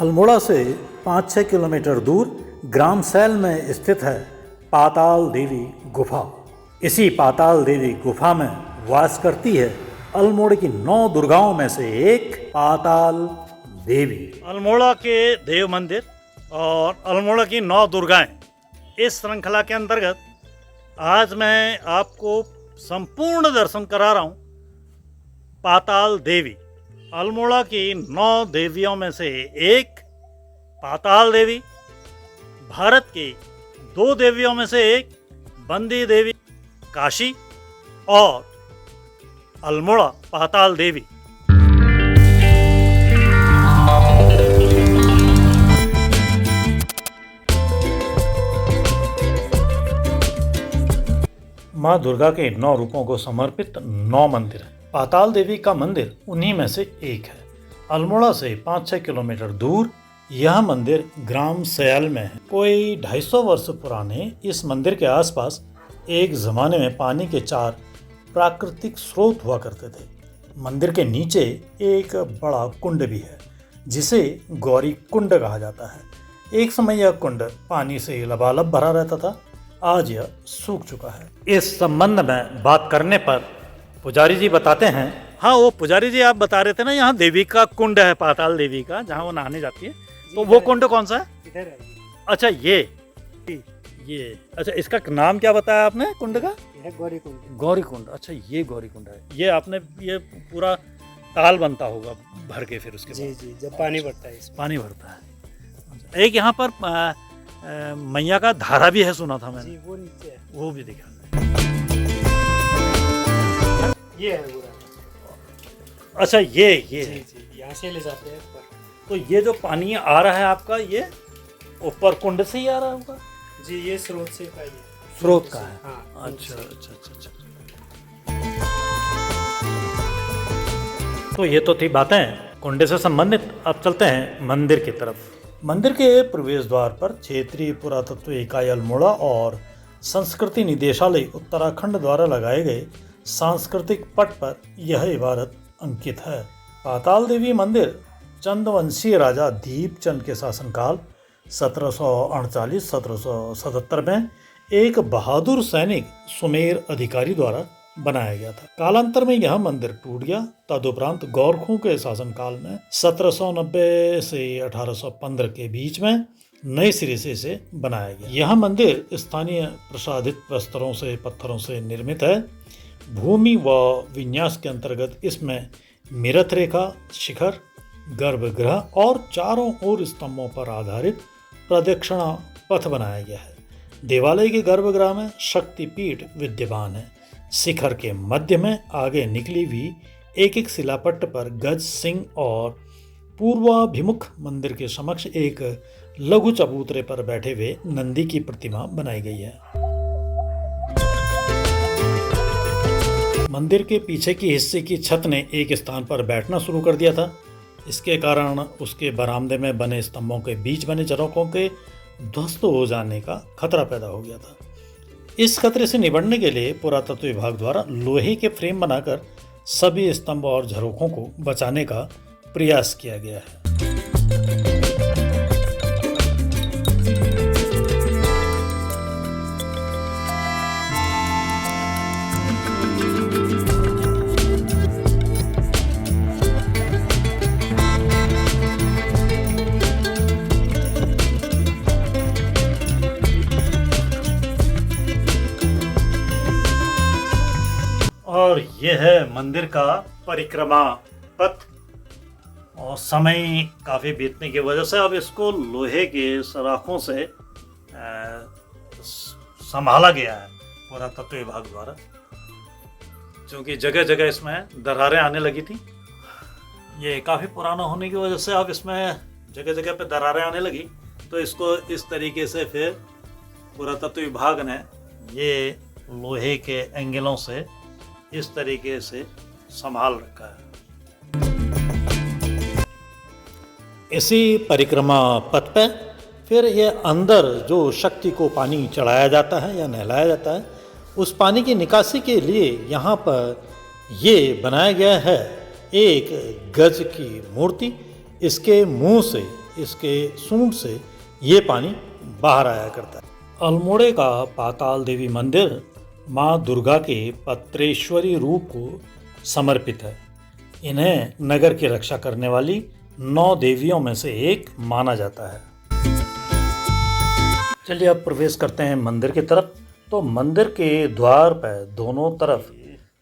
अल्मोड़ा से 5-6 किलोमीटर दूर ग्राम सैल में स्थित है पाताल देवी गुफा। इसी पाताल देवी गुफा में वास करती है अल्मोड़ा की 9 दुर्गाओं में से एक पाताल देवी। अल्मोड़ा के देव मंदिर और अल्मोड़ा की 9 दुर्गाएं, इस श्रृंखला के अंतर्गत आज मैं आपको संपूर्ण दर्शन करा रहा हूँ पाताल देवी। अल्मोड़ा की 9 देवियों में से एक पाताल देवी, भारत की 2 देवियों में से एक बंदी देवी काशी और अल्मोड़ा पाताल देवी। माँ दुर्गा के 9 रूपों को समर्पित 9 मंदिर हैं। पाताल देवी का मंदिर उन्हीं में से एक है। अल्मोड़ा से 5-6 किलोमीटर दूर यह मंदिर ग्राम सयाल में है। कोई 250 वर्ष पुराने इस मंदिर के आसपास एक जमाने में पानी के 4 प्राकृतिक स्रोत हुआ करते थे। मंदिर के नीचे एक बड़ा कुंड भी है जिसे गौरी कुंड कहा जाता है। एक समय यह कुंड पानी से लबालब भरा रहता था, आज यह सूख चुका है। इस संबंध में बात करने पर पुजारी जी बताते हैं। हाँ, वो पुजारी जी आप बता रहे थे ना, यहाँ देवी का कुंड है पाताल देवी का, जहाँ वो नहाने जाती है। तो वो कुंड कौन सा है? इधर है। अच्छा ये अच्छा, इसका नाम क्या बताया आपने कुंड का? यह गौरी कुंड। गौरी कुंड। अच्छा, ये गौरी कुंड है। ये आपने ये पूरा ताल बनता होगा भर के, फिर उसके बाद जी, जब पानी बढ़ता है इसमें। पानी भरता है। एक यहाँ पर मैया का धारा भी है, सुना था मैंने। जी, वो नीचे है। वो भी दिखा। ये है पूरा। अच्छा, ये जी, यहाँ से ले जाते हैं ऊपर। तो ये जो पानी आ रहा है आपका, ये ऊपर कुंड से ही आ रहा होगा? जी, ये स्रोत से का ही है। स्रोत का है। हाँ। अच्छा। तो ये तो थी बातें कुंड से संबंधित। अब चलते हैं मंदिर की तरफ। मंदिर के प्रवेश द्वार पर क्षेत्रीय पुरातत्व इकाई अल्मोड़ा और संस्कृति निदेशालय उत्तराखंड द्वारा लगाए गए सांस्कृतिक पट पर यह इबारत अंकित है। पाताल देवी मंदिर चंदवंशीय राजा दीपचंद के शासनकाल 1748-1777 में एक बहादुर सैनिक सुमेर अधिकारी द्वारा बनाया गया था। कालांतर में यह मंदिर टूट गया। तदुपरांत गोरखों के शासनकाल में 1790 से 1815 के बीच में नए सिरे से इसे बनाया गया। यह मंदिर स्थानीय प्रसादित प्रस्तरों से पत्थरों से निर्मित है। भूमि व विन्यास के अंतर्गत इसमें मिरथ रेखा, शिखर, गर्भगृह और चारों ओर स्तंभों पर आधारित प्रदक्षिणा पथ बनाया गया है। देवालय के गर्भगृह में शक्तिपीठ विद्यमान है। शिखर के मध्य में आगे निकली हुई एक शिलापट्ट पर गज सिंह और पूर्वाभिमुख मंदिर के समक्ष एक लघु चबूतरे पर बैठे हुए नंदी की प्रतिमा बनाई गई है। मंदिर के पीछे की हिस्से की छत ने एक स्थान पर बैठना शुरू कर दिया था। इसके कारण उसके बरामदे में बने स्तंभों के बीच बने झरोखों के ध्वस्त हो जाने का खतरा पैदा हो गया था। इस खतरे से निपटने के लिए पुरातत्व विभाग द्वारा लोहे के फ्रेम बनाकर सभी स्तंभ और झरोखों को बचाने का प्रयास किया गया है। और यह है मंदिर का परिक्रमा पथ। और समय काफ़ी बीतने की वजह से अब इसको लोहे के सराखों से संभाला गया है पुरातत्व विभाग द्वारा, क्योंकि जगह जगह इसमें दरारें आने लगी थी। ये काफ़ी पुराना होने की वजह से अब इसमें जगह जगह पे दरारें आने लगी, तो इसको इस तरीके से फिर पुरातत्व विभाग ने ये लोहे के एंगलों से इस तरीके से संभाल रखा है। इसी परिक्रमा पथ पर फिर ये अंदर जो शक्ति को पानी चढ़ाया जाता है या नहलाया जाता है, उस पानी की निकासी के लिए यहाँ पर ये बनाया गया है एक गज की मूर्ति। इसके मुंह से इसके सूंड से ये पानी बाहर आया करता है। अल्मोड़े का पाताल देवी मंदिर माँ दुर्गा के पत्रेश्वरी रूप को समर्पित है। इन्हें नगर की रक्षा करने वाली 9 देवियों में से एक माना जाता है। चलिए अब प्रवेश करते हैं मंदिर की तरफ। तो मंदिर के द्वार पर दोनों तरफ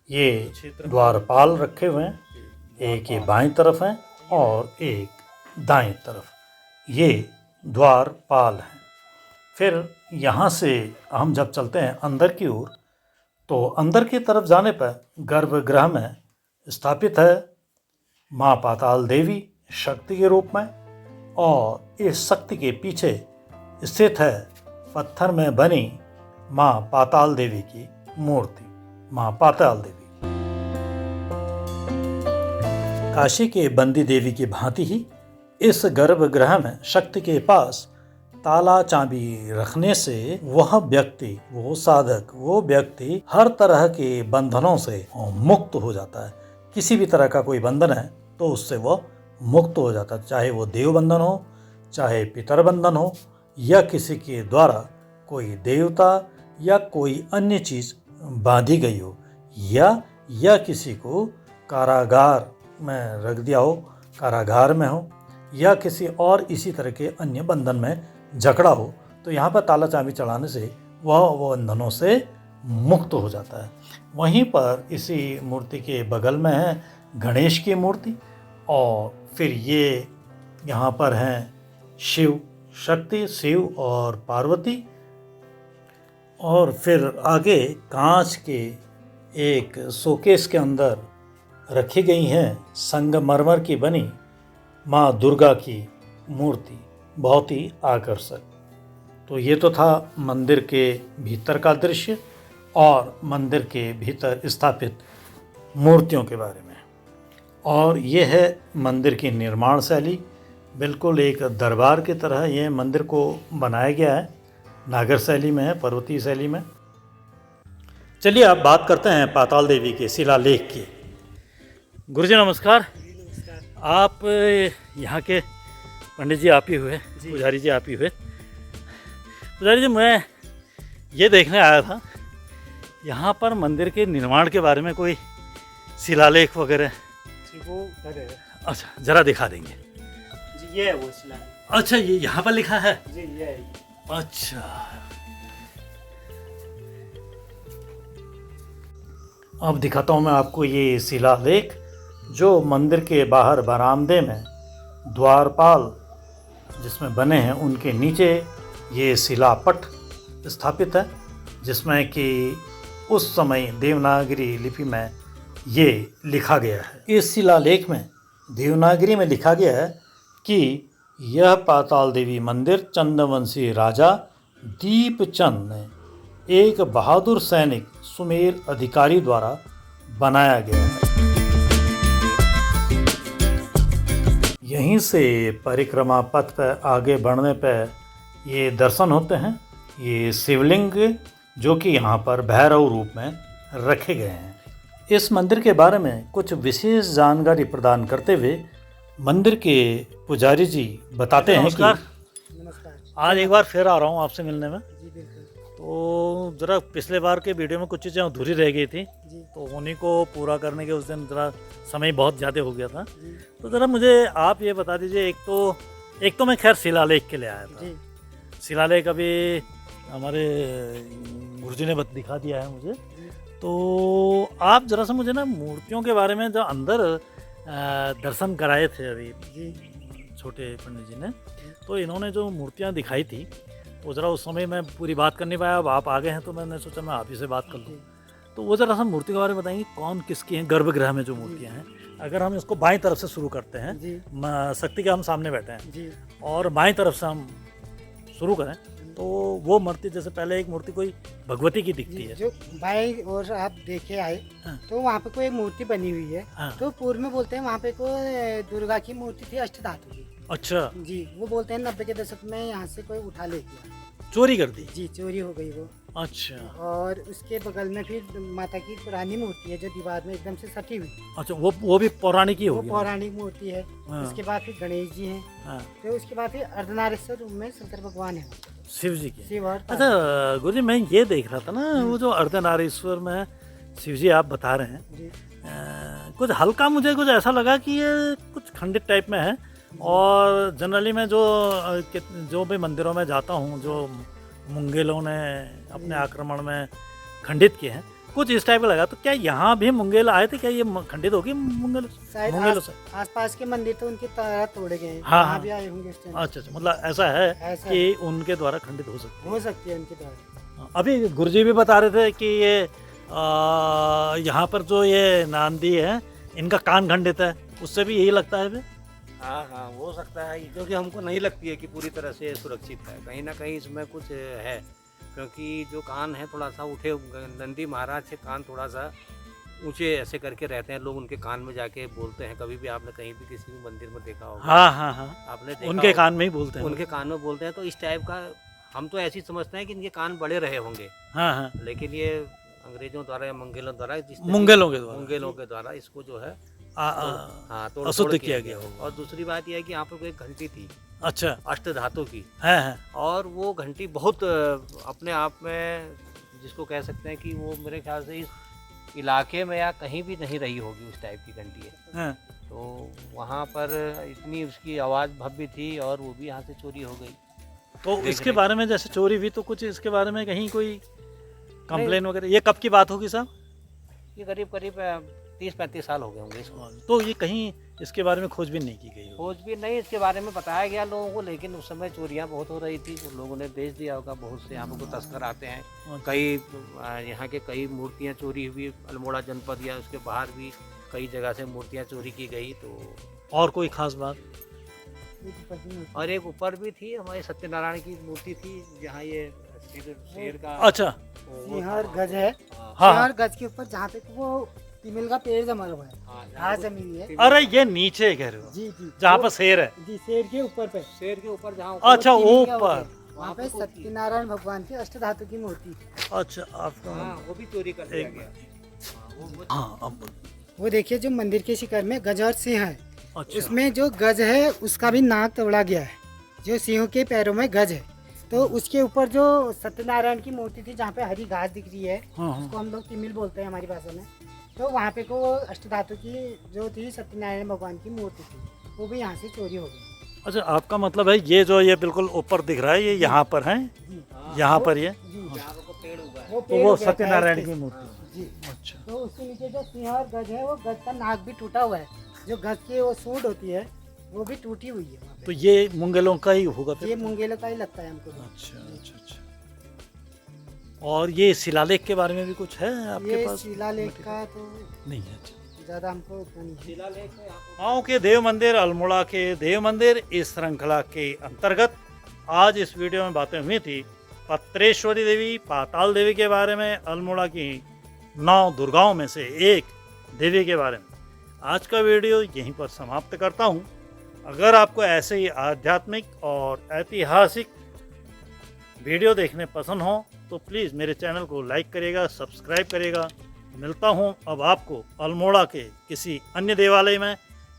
ये द्वारपाल रखे हुए हैं, एक ये बाईं तरफ है और एक दाईं तरफ, ये द्वारपाल हैं। फिर यहाँ से हम जब चलते हैं अंदर की ओर, तो अंदर की तरफ जाने पर गर्भगृह में स्थापित है माँ पाताल देवी शक्ति के रूप में, और इस शक्ति के पीछे स्थित है पत्थर में बनी माँ पाताल देवी की मूर्ति, माँ पाताल देवी। काशी के बंदी देवी की भांति ही इस गर्भगृह में शक्ति के पास ताला चाबी रखने से वह व्यक्ति, वो साधक, वो व्यक्ति हर तरह के बंधनों से मुक्त हो जाता है। किसी भी तरह का कोई बंधन है तो उससे वह मुक्त हो जाता है, चाहे वो देव बंधन हो, चाहे पितर बंधन हो, या किसी के द्वारा कोई देवता या कोई अन्य चीज़ बांधी गई हो, या किसी को कारागार में रख दिया हो, कारागार में हो, या किसी और इसी तरह के अन्य बंधन में जकड़ा हो, तो यहाँ पर ताला चाबी चढ़ाने से वह बंधनों से मुक्त हो जाता है। वहीं पर इसी मूर्ति के बगल में है गणेश की मूर्ति, और फिर ये यहाँ पर हैं शिव शक्ति, शिव और पार्वती, और फिर आगे कांच के एक शोकेस के अंदर रखी गई हैं संगमरमर की बनी माँ दुर्गा की मूर्ति, बहुत ही आकर्षक। तो ये तो था मंदिर के भीतर का दृश्य और मंदिर के भीतर स्थापित मूर्तियों के बारे में। और ये है मंदिर की निर्माण शैली, बिल्कुल एक दरबार की तरह ये मंदिर को बनाया गया है। नागर शैली में है, पर्वतीय शैली में। चलिए अब बात करते हैं पाताल देवी के शिलालेख की। गुरुजी नमस्कार। आप यहाँ के पंडित जी आप ही हुए, पुजारी जी आप ही हुए। पुजारी जी, मैं ये देखने आया था यहाँ पर मंदिर के निर्माण के बारे में कोई शिलालेख वगैरह। जी वो उधर है। अच्छा, ज़रा दिखा देंगे? जी ये है वो शिलालेख। अच्छा, ये यहाँ पर लिखा है? जी ये है। अच्छा, अब दिखाता हूँ मैं आपको ये शिलालेख, जो मंदिर के बाहर बरामदे में द्वारपाल जिसमें बने हैं उनके नीचे ये शिलापट स्थापित है, जिसमें कि उस समय देवनागरी लिपि में ये लिखा गया है। इस शिलालेख में देवनागरी में लिखा गया है कि यह पाताल देवी मंदिर चंदवंशी राजा दीपचंद ने एक बहादुर सैनिक सुमेर अधिकारी द्वारा बनाया गया है। यहीं से परिक्रमा पथ पर आगे बढ़ने पर ये दर्शन होते हैं, ये शिवलिंग जो कि यहाँ पर भैरव रूप में रखे गए हैं। इस मंदिर के बारे में कुछ विशेष जानकारी प्रदान करते हुए मंदिर के पुजारी जी बताते हैं कि नमस्कार। आज एक बार फिर आ रहा हूँ आपसे मिलने में। जी बिल्कुल। तो ज़रा पिछले बार के वीडियो में कुछ चीज़ें अधूरी रह गई थी, जी तो उन्हीं को पूरा करने के उस दिन ज़रा समय बहुत ज़्यादा हो गया था। जी तो ज़रा मुझे आप ये बता दीजिए, एक तो मैं खैर शिलालेख के लिए आया था। जी शिलालेख अभी हमारे गुरुजी ने दिखा दिया है मुझे। तो आप ज़रा सा मुझे ना मूर्तियों के बारे में जो अंदर दर्शन कराए थे अभी जी छोटे पंडित जी ने, तो इन्होंने जो मूर्तियाँ दिखाई थी तो ज़रा उस समय मैं पूरी बात कर नहीं पाया। अब आप आ गए हैं तो मैंने सोचा मैं आप ही से बात कर लूँ। तो वो ज़रा सा मूर्ति के बारे में बताएंगे, कौन किसकी हैं गर्भगृह में जो मूर्तियाँ हैं। अगर हम इसको बाईं तरफ से शुरू करते हैं, जी शक्ति के हम सामने बैठे हैं, जी और बाईं तरफ से हम शुरू करें तो वो मूर्ति, जैसे पहले एक मूर्ति कोई भगवती की दिखती है। जो बाई और आप देखे आए हाँ। तो वहाँ पे कोई मूर्ति बनी हुई है। हाँ। तो पूर्व में बोलते हैं वहाँ पे कोई दुर्गा की मूर्ति थी अष्टधातु की। अच्छा, जी वो बोलते हैं 90 के दशक में यहाँ से कोई उठा ले गया। चोरी कर दी। जी चोरी हो गई वो। अच्छा और उसके बगल में फिर माता की पुरानी मूर्ति है जो दीवार में एकदम से सटी हुई। अच्छा, वो भी पौराणिक ही वो होगी। पौराणिक मूर्ति है। हाँ। उसके बाद फिर गणेश जी हैं। हाँ, तो उसके बाद फिर अर्धनारीश्वर रूप में शंकर भगवान है, शिव जी की। शिव और अच्छा गुरु जी, मैं ये देख रहा था ना, वो जो अर्धनारीश्वर में शिव जी आप बता रहे हैं, जी। कुछ हल्का मुझे कुछ ऐसा लगा कि ये कुछ खंडित टाइप में है। और जनरली मैं जो भी मंदिरों में जाता हूँ, जो मुंगेलों ने अपने आक्रमण में खंडित किए हैं, कुछ इस टाइप का लगा। तो क्या यहाँ भी मुंगेल आए थे? क्या ये खंडित होगी मुंगेलों शायद से? आसपास के मंदिर तो उनके तारा तोड़े गए हैं, हाँ, वहाँ हाँ। भी आए होंगे इस टाइम। अच्छा, मतलब ऐसा है ऐसा कि उनके द्वारा खंडित हो सकती हो सकती है उनके द्वारा। है। अभी गुरुजी भी बता रहे थे कि ये यहाँ पर जो ये नांदी है, इनका कान खंडित है, उससे भी यही लगता है फिर? हाँ हाँ, हो सकता है, क्योंकि हमको नहीं लगती है कि पूरी तरह से सुरक्षित है। कहीं ना कहीं इसमें कुछ है, क्योंकि जो कान है थोड़ा सा उठे, नंदी महाराज के कान थोड़ा सा ऊंचे ऐसे करके रहते हैं। लोग उनके कान में जाके बोलते हैं। कभी भी आपने कहीं भी किसी भी मंदिर में देखा होगा। हाँ हाँ हाँ, आपने देखा उनके होगा, कान में ही बोलते हैं। उनके कान में बोलते हैं। तो इस टाइप का हम तो ऐसे ही समझते हैं कि इनके कान बड़े रहे होंगे, हाँ हाँ, लेकिन ये अंग्रेजों द्वारा या मंगेलों द्वारा मुंगेलों के द्वारा इसको जो है हाँ तोड़ अशुद्ध किया गया होगा। और दूसरी बात यह है कि यहाँ पर एक घंटी थी, अच्छा, अष्ट धातु की, है। और वो घंटी बहुत अपने आप में, जिसको कह सकते हैं कि वो मेरे ख्याल से इस इलाके में या कहीं भी नहीं रही होगी, उस टाइप की घंटी है। हाँ। तो वहाँ पर इतनी उसकी आवाज़ भव्य थी, और वो भी यहाँ से चोरी हो गई। तो देख इसके रहे। बारे में जैसे चोरी हुई, तो कुछ इसके बारे में कहीं कोई कंप्लेन वगैरह? ये कब की बात होगी साहब? ये करीब करीब 30-35 साल हो गए होंगे इसको। तो ये कहीं इसके बारे में खोजबीन नहीं की गई होगी? खोज भी नहीं इसके बारे में बताया गया लोगों को, लेकिन उस समय चोरियां बहुत हो रही थी। उन लोगों ने बेच दिया होगा। बहुत से यहाँ पर तस्कर आते हैं। कई यहाँ के कई मूर्तियाँ चोरी हुई, अल्मोड़ा जनपद या उसके बाहर भी कई जगह से मूर्तियाँ चोरी की गई। तो और कोई खास बात? और एक ऊपर भी थी, हमारे सत्यनारायण की मूर्ति थी, जहाँ ये शेर का अच्छा, सिंह और गज है। हाँ, हाँ। सिंह और गज के ऊपर जहाँ पे वो तिमिल का पेड़ जमा हुआ है, हाँ, घास जमी हुई है। अरे ये नीचे कह रहे हो, जी जी, जहाँ पर शेर है? जी, शेर के ऊपर पे, शेर के ऊपर जहाँ अच्छा, तिमिल का ऊपर। वहाँ पे सत्यनारायण भगवान की अष्ट धातु की मूर्ति थी। अच्छा, आपका हाँ, वो भी चोरी कर दिया एक गया। हाँ, अब वो देखिए जो मंदिर के शिखर में गज और सिंह है, अच्छा, उसमें जो गज है उसका भी नाक तोड़ा गया है। जो सिंह के पैरों में गज है, तो उसके ऊपर जो सत्यनारायण की मूर्ति थी, जहाँ पे हरी घास दिख रही है, हाँ, हाँ। उसको हम लोग तिमिल बोलते हैं हमारी भाषा में। तो वहाँ पे को अष्ट धातु की जो थी सत्यनारायण भगवान की मूर्ति थी, वो भी यहाँ से चोरी हो गई। अच्छा, आपका मतलब है ये जो ये बिल्कुल ऊपर दिख रहा है, ये यहाँ पर है, जी यहाँ पर ये, जी, जहाँ पर पेड़ उगा है। वो तो पेड़ वो हो गया था सत्यनारायण इसके- की मूर्ति। जी। अच्छा, तो उसके नीचे जो सिंह और गज है, वो गज का नाक भी टूटा हुआ है। जो गज की वो सूंड होती है, वो भी टूटी हुई है वहाँ पे। तो ये मुंगेलों का ही होगा फिर? ये मुंगेलों का ही लगता है हमको। अच्छा अच्छा अच्छा। और ये शिलालेख के बारे में भी कुछ है आपके ये पास? शिलालेख का तो नहीं है। अच्छा, ज़्यादा हमको उतना नहीं है। शिलालेख है यहाँ पर। गाँव के देव मंदिर, अल्मोड़ा के देव मंदिर, इस श्रृंखला के अंतर्गत आज इस वीडियो में बातें हुई थी पत्रेश्वरी देवी, पाताल देवी के बारे में, अल्मोड़ा की 9 दुर्गाओं में से एक देवी के बारे में। आज का वीडियो यहीं पर समाप्त करता हूँ। अगर आपको ऐसे ही आध्यात्मिक और ऐतिहासिक वीडियो देखने पसंद हो तो प्लीज़ मेरे चैनल को लाइक करिएगा, सब्सक्राइब करिएगा। मिलता हूँ अब आपको अल्मोड़ा के किसी अन्य देवालय में,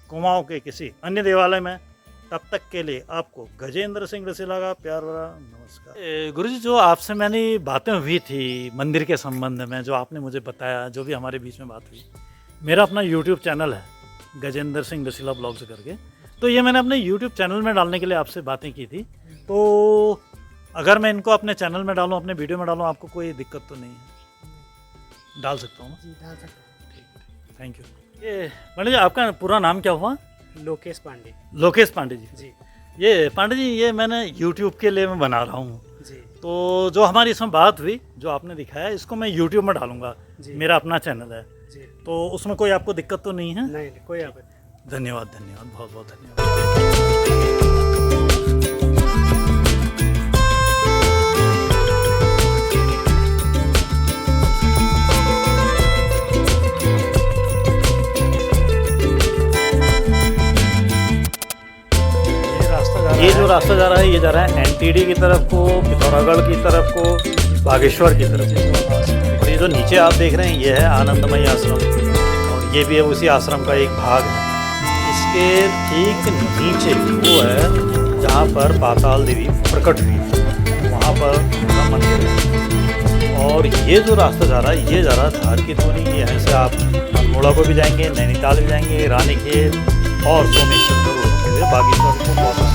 कुमाऊँ के किसी अन्य देवालय में। तब तक के लिए आपको गजेंद्र सिंह रसीला का प्यार भरा नमस्कार। गुरुजी, जो आपसे मैंने बातें हुई थी मंदिर के संबंध में, जो आपने मुझे बताया, जो भी हमारे बीच में बात हुई, मेरा अपना यूट्यूब चैनल है गजेंद्र सिंह रसीला ब्लॉग्स करके। तो ये मैंने अपने यूट्यूब चैनल में डालने के लिए आपसे बातें की थी। तो अगर मैं इनको अपने चैनल में डालूँ, अपने वीडियो में डालूँ, आपको कोई दिक्कत तो नहीं है? डाल सकता हूँ ना? जी, डाल सकते हैं। Thank you. ये पंडित जी, आपका पूरा नाम क्या हुआ? लोकेश पांडे। लोकेश पांडे जी। जी ये पांडे जी, ये मैंने यूट्यूब के लिए मैं बना रहा हूँ। जी तो जो हमारी इसमें बात हुई, जो आपने दिखाया, इसको मैं यूट्यूब में डालूंगा। जी। मेरा अपना चैनल है, जी, तो उसमें कोई आपको दिक्कत तो नहीं है? नहीं कोई आपत्ति। धन्यवाद, धन्यवाद, बहुत बहुत धन्यवाद। ये जो रास्ता जा रहा है, ये जा रहा है एनटीडी की तरफ को, पिथौरागढ़ की तरफ को, बागेश्वर की तरफ। और ये जो नीचे आप देख रहे हैं ये है आनंदमयी आश्रम, और ये भी है उसी आश्रम का एक भाग है। इसके ठीक नीचे वो है जहाँ पर पाताल देवी प्रकट हुई, वहाँ पर उनका मंदिर है। और ये जो रास्ता जा रहा है ये जा रहा है धार की धोनी, यहाँ से आप अल्मोड़ा को भी जाएंगे, नैनीताल भी जाएंगे, रानीखेत और सोमेश्वर जरूर होंगे। बागेश्वर को बहुत